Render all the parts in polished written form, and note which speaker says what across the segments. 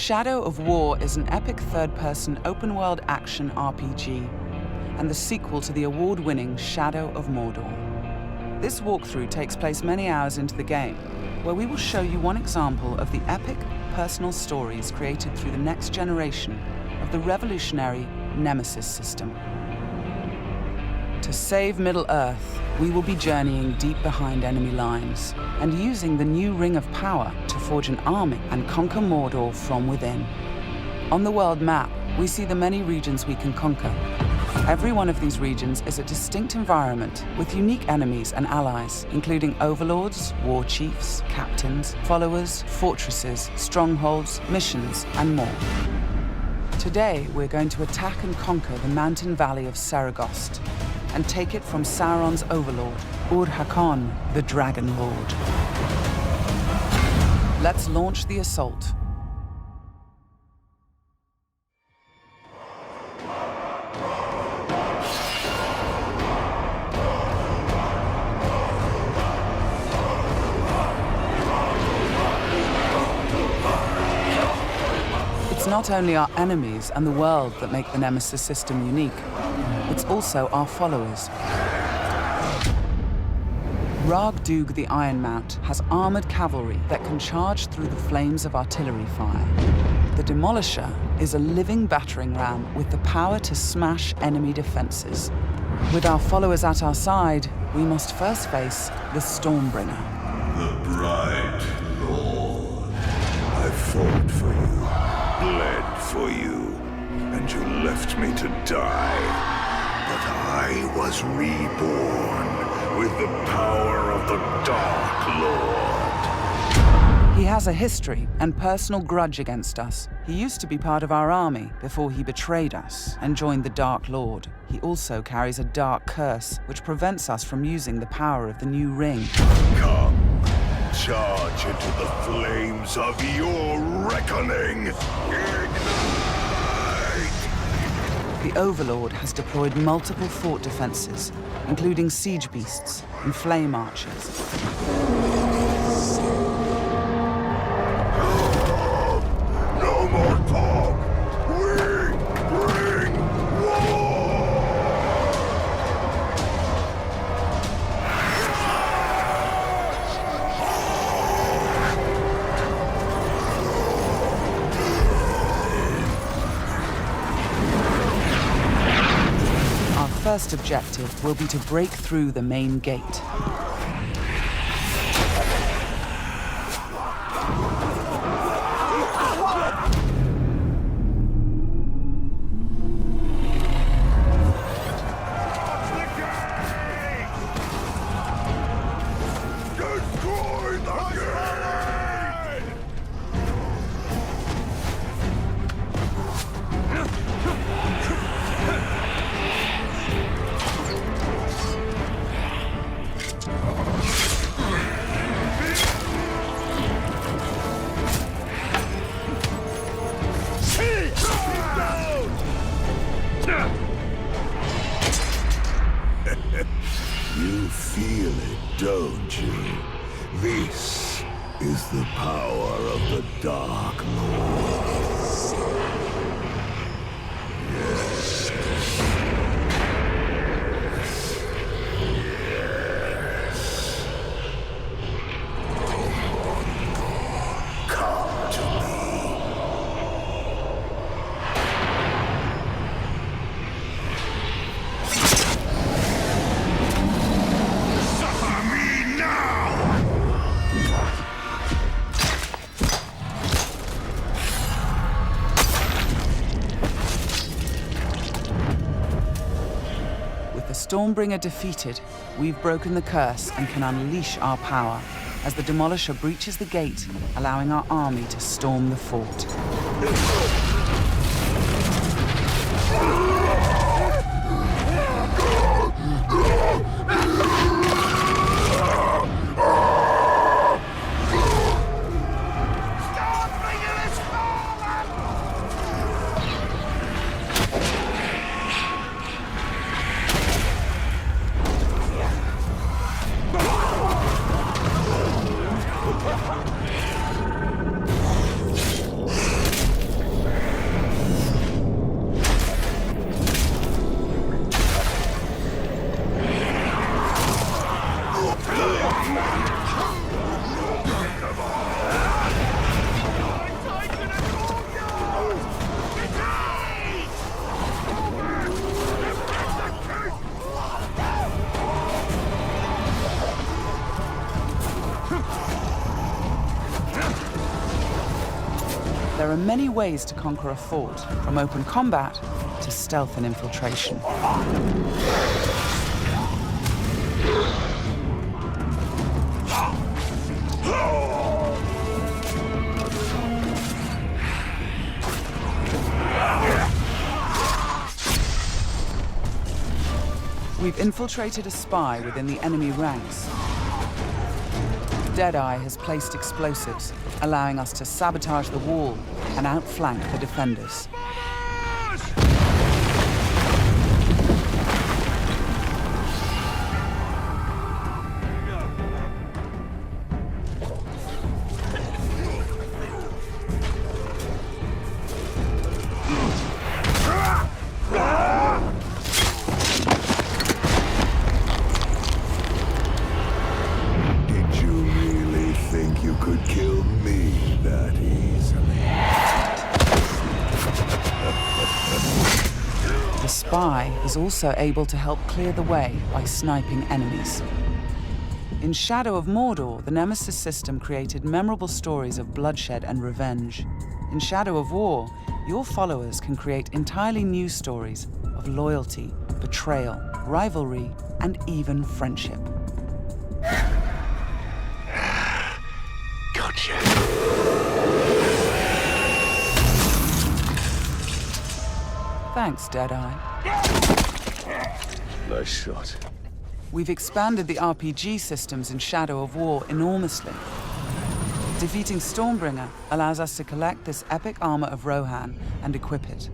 Speaker 1: Shadow of War is an epic third-person open-world action RPG and the sequel to the award-winning Shadow of Mordor. This walkthrough takes place many hours into the game, where we will show you one example of the epic, personal stories created through the next generation of the revolutionary Nemesis system. To save Middle-earth, we will be journeying deep behind enemy lines and using the new Ring of Power to forge an army and conquer Mordor from within. On the world map, we see the many regions we can conquer. Every one of these regions is a distinct environment with unique enemies and allies, including overlords, war chiefs, captains, followers, fortresses, strongholds, missions, and more. Today, we're going to attack and conquer the mountain valley of Saragost and take it from Sauron's overlord, Ur-Hakon, the Dragon Lord. Let's launch the assault. It's not only our enemies and the world that make the Nemesis system unique, it's also our followers. Ragdug the Iron Mount has armored cavalry that can charge through the flames of artillery fire. The Demolisher is a living battering ram with the power to smash enemy defenses. With our followers at our side, we must first face the Stormbringer.
Speaker 2: The bright Lord. I fought for you, bled for you, and you left me to die. But I was reborn with the power of the Dark Lord.
Speaker 1: He has a history and personal grudge against us. He used to be part of our army before he betrayed us and joined the Dark Lord. He also carries a dark curse which prevents us from using the power of the new ring.
Speaker 2: Come, charge into the flames of your reckoning.
Speaker 1: The Overlord has deployed multiple fort defenses, including siege beasts and flame archers.
Speaker 2: No more talk! We bring war!
Speaker 1: Our first objective will be to break through the main gate.
Speaker 2: You feel it, don't you? This is the power of the Dark Lord. Yes. Yes. Come to me. Suffer me now!
Speaker 1: With the Stormbringer defeated, we've broken the curse and can unleash our power as the Demolisher breaches the gate, allowing our army to storm the fort. There are many ways to conquer a fort, from open combat to stealth and infiltration. We've infiltrated a spy within the enemy ranks. Deadeye has placed explosives, allowing us to sabotage the wall and outflank the defenders. The spy is also able to help clear the way by sniping enemies. In Shadow of Mordor, the Nemesis system created memorable stories of bloodshed and revenge. In Shadow of War, your followers can create entirely new stories of loyalty, betrayal, rivalry, and even friendship.
Speaker 2: Gotcha.
Speaker 1: Thanks, Deadeye.
Speaker 2: Nice shot.
Speaker 1: We've expanded the RPG systems in Shadow of War enormously. Defeating Stormbringer allows us to collect this epic armor of Rohan and equip it.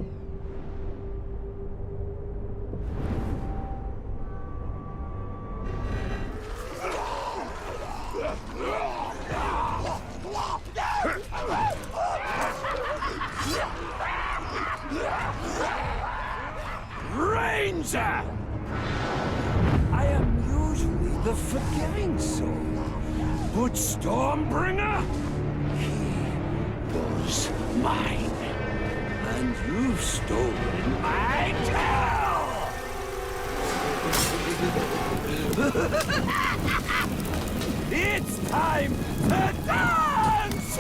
Speaker 3: Ranger! I am usually the forgiving soul, but Stormbringer, he was mine, and you've stolen my tail! It's time to dance!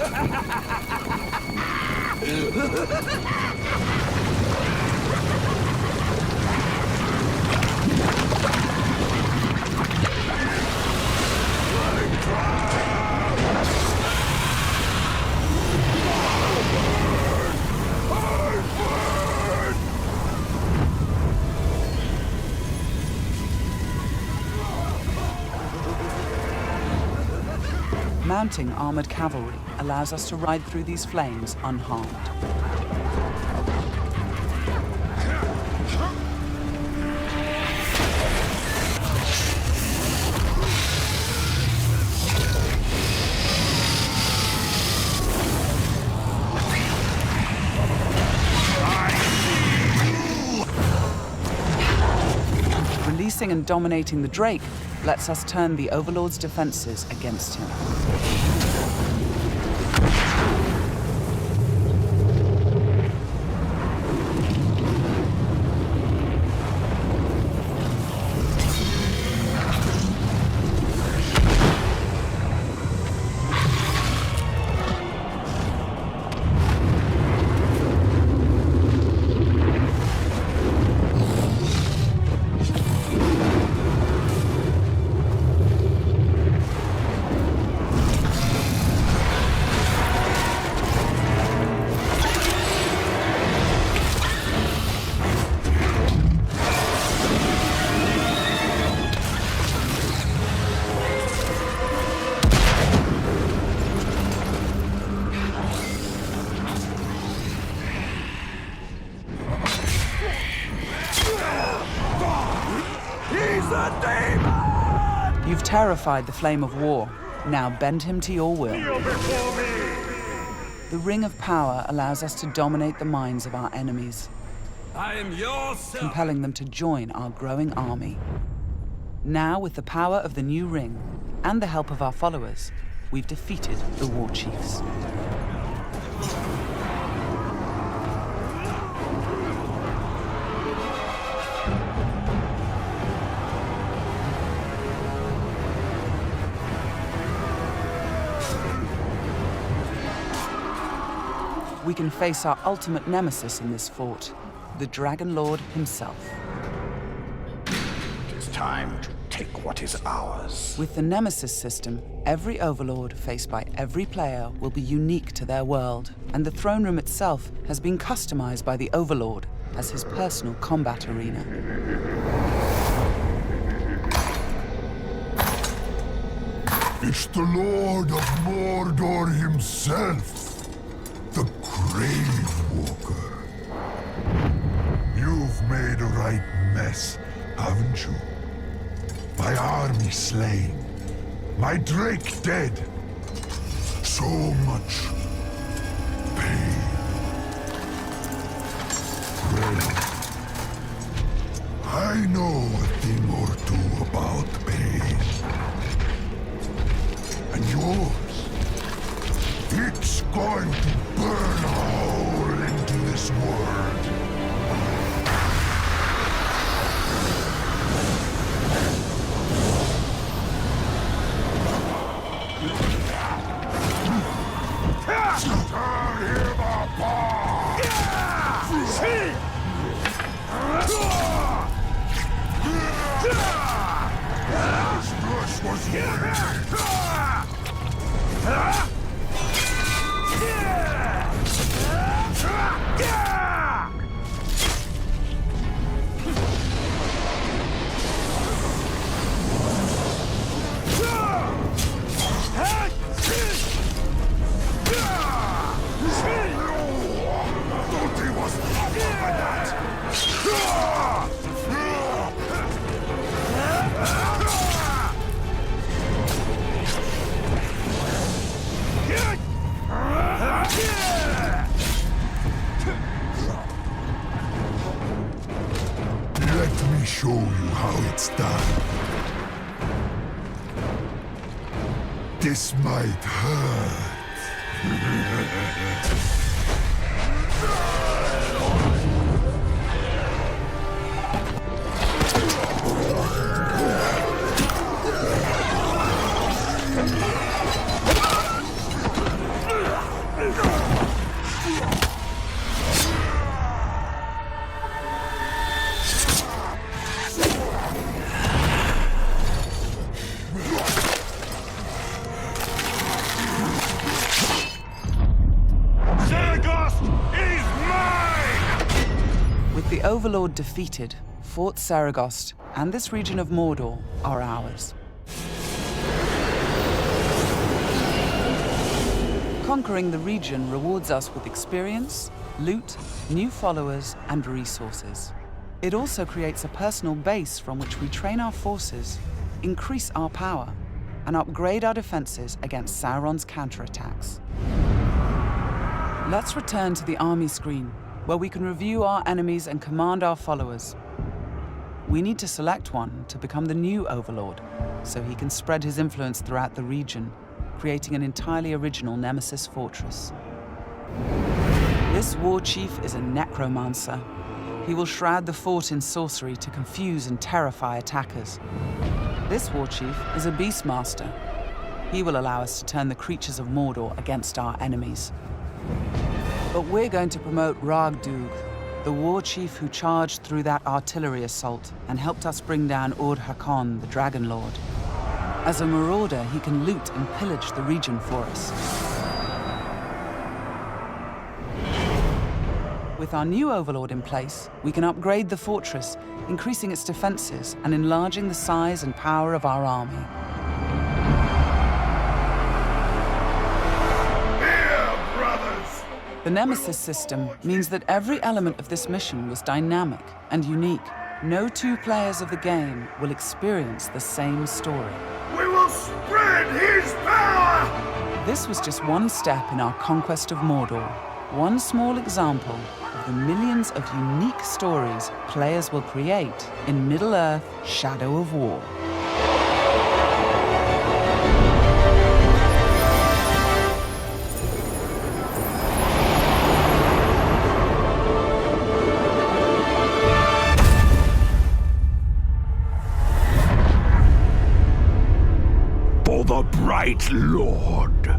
Speaker 1: Mounting armored cavalry allows us to ride through these flames unharmed. Releasing and dominating the Drake lets us turn the Overlord's defenses against him. You've terrified the Flame of War. Now bend him to your will. The Ring of Power allows us to dominate the minds of our enemies,
Speaker 3: I am your son.
Speaker 1: compelling them to join our growing army. Now, with the power of the new ring and the help of our followers, we've defeated the War Chiefs. we can face our ultimate nemesis in this fort, the Dragon Lord himself.
Speaker 2: It is time to take what is ours.
Speaker 1: With the Nemesis system, every Overlord faced by every player will be unique to their world, and the throne room itself has been customized by the Overlord as his personal combat arena.
Speaker 4: It's the Lord of Mordor himself, the Grave Walker. You've made a right mess, haven't you? My army slain, my Drake dead. So much pain. Well, I know a thing or two about pain. And yours, it's going to burn a hole into this world. Tear him apart! His brush was Let me show you how it's done. This might hurt.
Speaker 1: With the Overlord defeated, Fort Saragost and this region of Mordor are ours. Conquering the region rewards us with experience, loot, new followers, and resources. It also creates a personal base from which we train our forces, increase our power, and upgrade our defenses against Sauron's counterattacks. Let's return to the army screen, where we can review our enemies and command our followers. We need to select one to become the new Overlord, so he can spread his influence throughout the region, creating an entirely original Nemesis fortress. This war chief is a necromancer. He will shroud the fort in sorcery to confuse and terrify attackers. This war chief is a beastmaster. He will allow us to turn the creatures of Mordor against our enemies. But we're going to promote Ragdug, the war chief who charged through that artillery assault and helped us bring down Ur-Hakon, the Dragon Lord. As a marauder, he can loot and pillage the region for us. With our new Overlord in place, we can upgrade the fortress, increasing its defenses and enlarging the size and power of our army. The Nemesis system means that every element of this mission was dynamic and unique. No two players of the game will experience the same story.
Speaker 4: We will spread his power!
Speaker 1: This was just one step in our conquest of Mordor. One small example of the millions of unique stories players will create in Middle-earth: Shadow of War.
Speaker 2: For the Bright Lord.